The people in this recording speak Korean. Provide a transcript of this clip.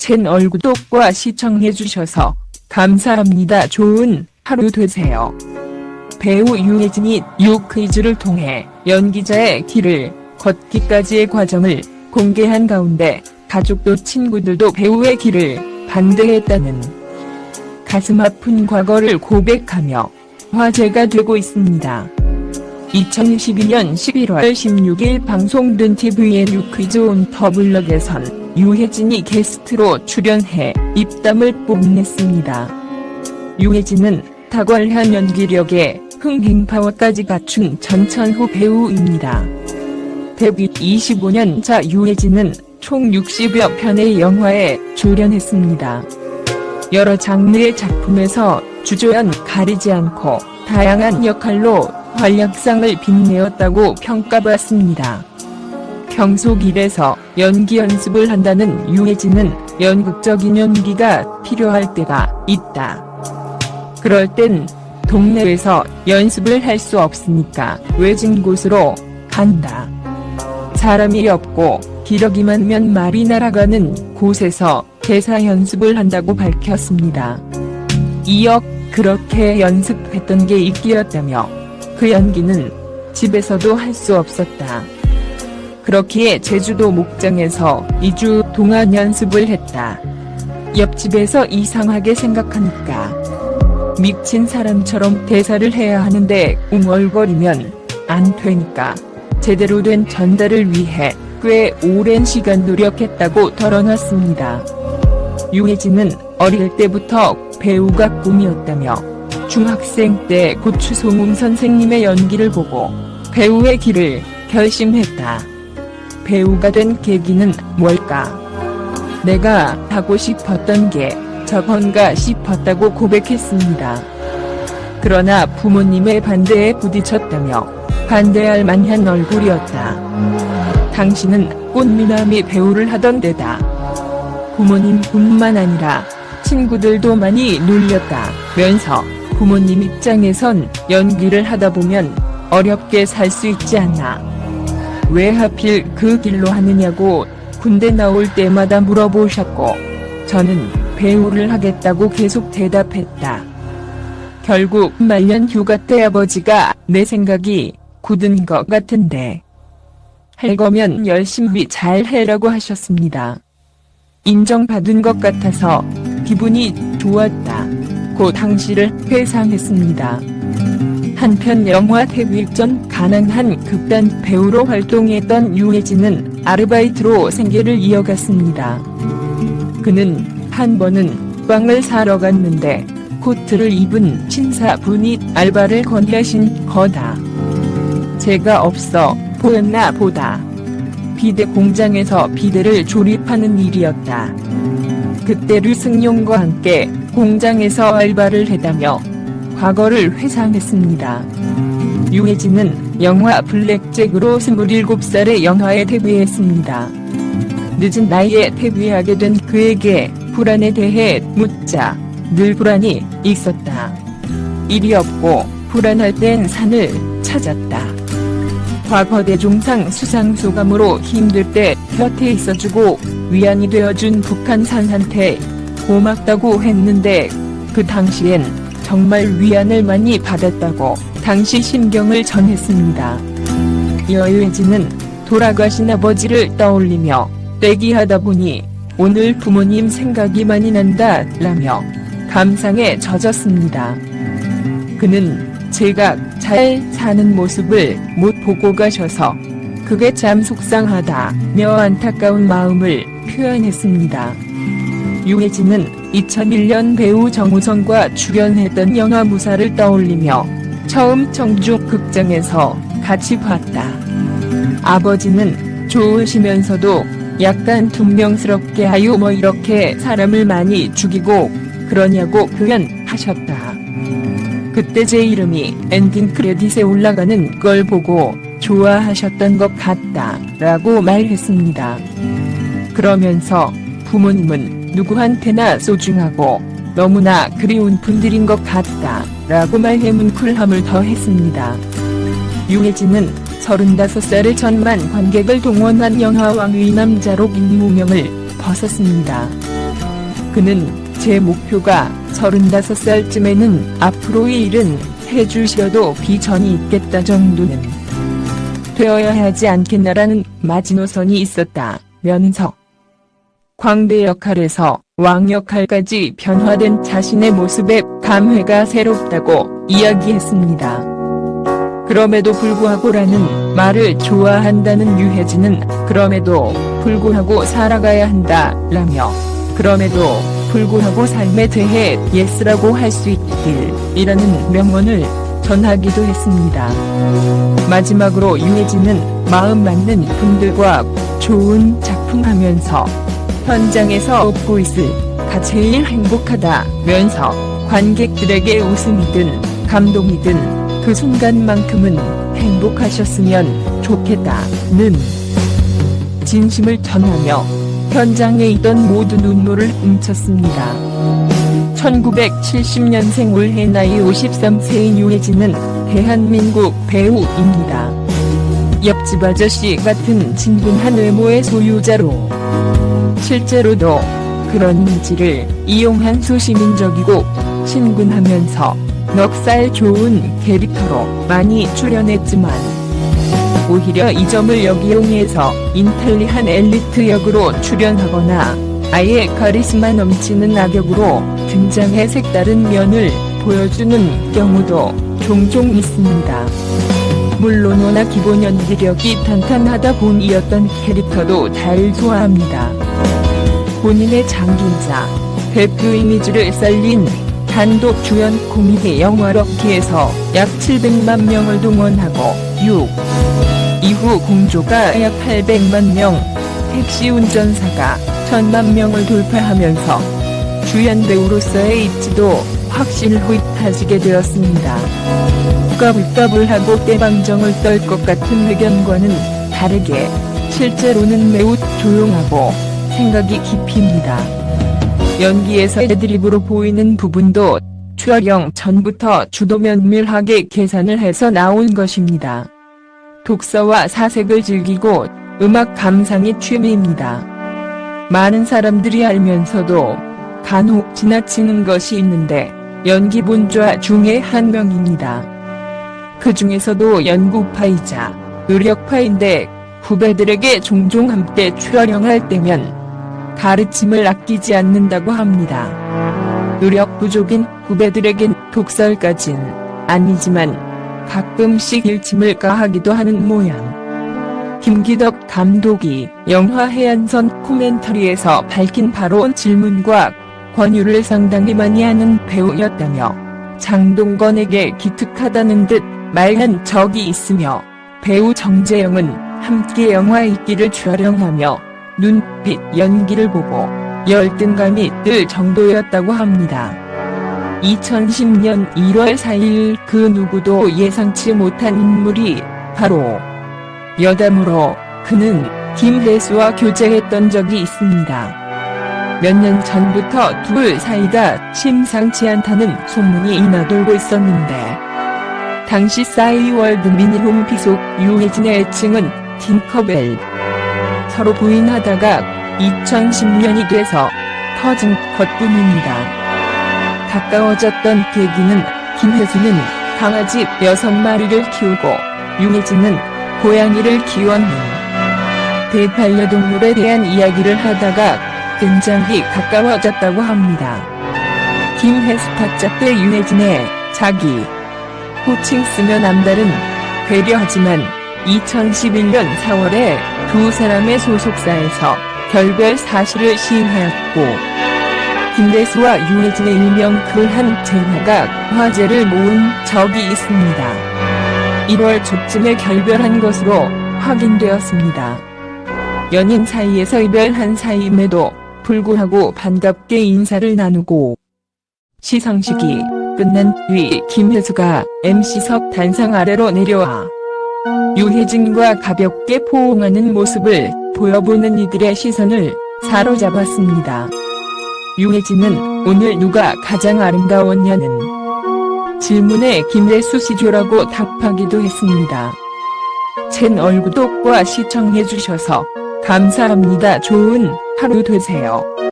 채널 구독과 시청해주셔서 감사합니다. 좋은 하루 되세요. 배우 유해진이 유퀴즈를 통해 연기자의 길을 걷기까지의 과정을 공개한 가운데 가족도 친구들도 배우의 길을 반대했다는 가슴 아픈 과거를 고백하며 화제가 되고 있습니다. 2022년 11월 16일 방송된 TVN 유퀴즈 온 더블럭에선 유해진이 게스트로 출연해 입담을 뽐냈습니다. 유해진은 탁월한 연기력에 흥행 파워까지 갖춘 전천후 배우입니다. 데뷔 25년 차 유해진은 총 60여 편의 영화에 출연했습니다. 여러 장르의 작품에서 주조연 가리지 않고 다양한 역할로 활약상을 빛내었다고 평가받습니다. 평소 길에서 연기 연습을 한다는 유해진은 연극적인 연기가 필요할 때가 있다. 그럴 땐 동네에서 연습을 할 수 없으니까 외진 곳으로 간다. 사람이 없고 기력이 많으면 말이 날아가는 곳에서 대사 연습을 한다고 밝혔습니다. 이어 그렇게 연습했던 게 인기였다며 그 연기는 집에서도 할 수 없었다. 그렇기에 제주도 목장에서 2주 동안 연습을 했다. 옆집에서 이상하게 생각하니까 미친 사람처럼 대사를 해야 하는데 웅얼거리면 안 되니까 제대로 된 전달을 위해 꽤 오랜 시간 노력했다고 털어놨습니다. 유해진은 어릴 때부터 배우가 꿈이었다며 중학생 때 고추송웅 선생님의 연기를 보고 배우의 길을 결심했다. 배우가 된 계기는 뭘까? 내가 하고 싶었던 게 저건가 싶었다고 고백했습니다. 그러나 부모님의 반대에 부딪혔다며 반대할 만한 얼굴이었다. 당신은 꽃미남이 배우를 하던 데다 부모님뿐만 아니라 친구들도 많이 놀렸다면서 부모님 입장에선 연기를 하다 보면 어렵게 살 수 있지 않나. 왜 하필 그 길로 하느냐고 군대 나올 때마다 물어보셨고 저는 배우를 하겠다고 계속 대답했다. 결국 말년 휴가 때 아버지가 내 생각이 굳은 것 같은데 할 거면 열심히 잘 해라고 하셨습니다. 인정받은 것 같아서 기분이 좋았다고 당시를 회상했습니다. 한편 영화 데뷔 전 가난한 극단 배우로 활동했던 유해진은 아르바이트로 생계를 이어갔습니다. 그는 한 번은 빵을 사러 갔는데 코트를 입은 신사분이 알바를 건네신 거다. 제가 없어 보였나 보다. 비대 공장에서 비대를 조립하는 일이었다. 그때 류승룡과 함께 공장에서 알바를 했다며 과거를 회상했습니다. 유해진은 영화 블랙잭으로 27살의 영화에 데뷔했습니다. 늦은 나이에 데뷔하게 된 그에게 불안에 대해 묻자 늘 불안이 있었다. 일이 없고 불안할 땐 산을 찾았다. 과거 대종상 수상소감으로 힘들 때 곁에 있어주고 위안이 되어준 북한산한테 고맙다고 했는데 그 당시엔 정말 위안을 많이 받았다고 당시 심경을 전했습니다. 유해진은 돌아가신 아버지를 떠올리며 내기하다 보니 오늘 부모님 생각이 많이 난다 라며 감상에 젖었습니다. 그는 제가 잘 사는 모습을 못 보고 가셔서 그게 참 속상하다며 안타까운 마음을 표현했습니다. 유해진은 2001년 배우 정우성과 출연했던 영화 무사를 떠올리며 처음 청주 극장에서 같이 봤다. 아버지는 좋으시면서도 약간 퉁명스럽게 아유 뭐 이렇게 사람을 많이 죽이고 그러냐고 표현하셨다. 그때 제 이름이 엔딩 크레딧에 올라가는 걸 보고 좋아하셨던 것 같다 라고 말했습니다. 그러면서 부모님은 누구한테나 소중하고 너무나 그리운 분들인 것 같다 라고 말해 뭉클함을 더했습니다. 유해진은 35살의 천만 관객을 동원한 영화 왕의 남자로 인무명을 벗었습니다. 그는 제 목표가 35살쯤에는 앞으로의 일은 해주셔도 비전이 있겠다 정도는 되어야 하지 않겠나라는 마지노선이 있었다면서 광대 역할에서 왕 역할까지 변화된 자신의 모습에 감회가 새롭다고 이야기했습니다. 그럼에도 불구하고라는 말을 좋아한다는 유해진은 그럼에도 불구하고 살아가야 한다라며 그럼에도 불구하고 삶에 대해 예스라고 할 수 있길이라는 명언을 전하기도 했습니다. 마지막으로 유해진은 마음 맞는 분들과 좋은 작품 하면서 현장에서 웃고 있을가 제일 행복하다면서 관객들에게 웃음이든 감동이든 그 순간만큼은 행복하셨으면 좋겠다는 진심을 전하며 현장에 있던 모두 눈물을 훔쳤습니다. 1970년생 올해 나이 53세인 유해진은 대한민국 배우입니다. 옆집 아저씨 같은 진분한 외모의 소유자로 실제로도 그런 이미지를 이용한 소시민적이고 친근하면서 넉살 좋은 캐릭터로 많이 출연했지만 오히려 이 점을 역이용해서 인텔리한 엘리트 역으로 출연하거나 아예 카리스마 넘치는 악역으로 등장해 색다른 면을 보여주는 경우도 종종 있습니다. 물론 워낙 기본 연기력이 탄탄하다 보니였던 캐릭터도 잘 소화합니다. 본인의 장기이자 대표 이미지를 살린 단독 주연 코미디 영화 럭키에서 약 700만 명을 동원하고 이후 공조가 약 800만 명, 택시 운전사가 1000만 명을 돌파하면서 주연 배우로서의 입지도 확실히 휘타지게 되었습니다. 까불까불하고 떼방정을 떨 것 같은 의견과는 다르게 실제로는 매우 조용하고 생각이 깊입니다. 연기에서 애드립으로 보이는 부분도 촬영 전부터 주도 면밀하게 계산을 해서 나온 것입니다. 독서와 사색을 즐기고 음악 감상이 취미입니다. 많은 사람들이 알면서도 간혹 지나치는 것이 있는데 연기 본좌 중에 한 명입니다. 그 중에서도 연구파이자 노력파인데 후배들에게 종종 함께 촬영할 때면 가르침을 아끼지 않는다고 합니다. 노력 부족인 후배들에겐 독설까진 아니지만 가끔씩 일침을 가하기도 하는 모양. 김기덕 감독이 영화 해안선 코멘터리에서 밝힌 바로 질문과 권유를 상당히 많이 하는 배우였다며 장동건에게 기특하다는 듯 말한 적이 있으며 배우 정재영은 함께 영화 있기를 촬영하며 눈빛 연기를 보고 열등감이 들 정도였다고 합니다. 2010년 1월 4일 그 누구도 예상치 못한 인물이 바로 여담으로 그는 김혜수와 교제했던 적이 있습니다. 몇 년 전부터 둘 사이가 심상치 않다는 소문이 이나돌고 있었는데 당시 싸이월드 미니홈 피속 유해진의 애칭은 팅커벨. 서로 부인하다가 2010년이 돼서 터진 것뿐입니다. 가까워졌던 계기는 김혜수는 강아지 6마리를 키우고 유해진은 고양이를 키웠는 대반려동물에 대한 이야기를 하다가 굉장히 가까워졌다고 합니다. 김혜수 타짜 때 유해진의 자기 호칭 쓰며 남다른 배려하지만 2011년 4월에 두 사람의 소속사에서 결별 사실을 시인하였고 김혜수와 유해진의 일명 그1 재화가 화제를 모은 적이 있습니다. 1월 초쯤에 결별한 것으로 확인되었습니다. 연인 사이에서 이별한 사이임에도 불구하고 반갑게 인사를 나누고 시상식이 끝난 뒤 김혜수가 MC석 단상 아래로 내려와 유해진과 가볍게 포옹하는 모습을 보여보는 이들의 시선을 사로잡았습니다. 유해진은 오늘 누가 가장 아름다웠냐는 질문에 김혜수 시조라고 답하기도 했습니다. 채널 구독과 시청해주셔서 감사합니다. 좋은 하루 되세요.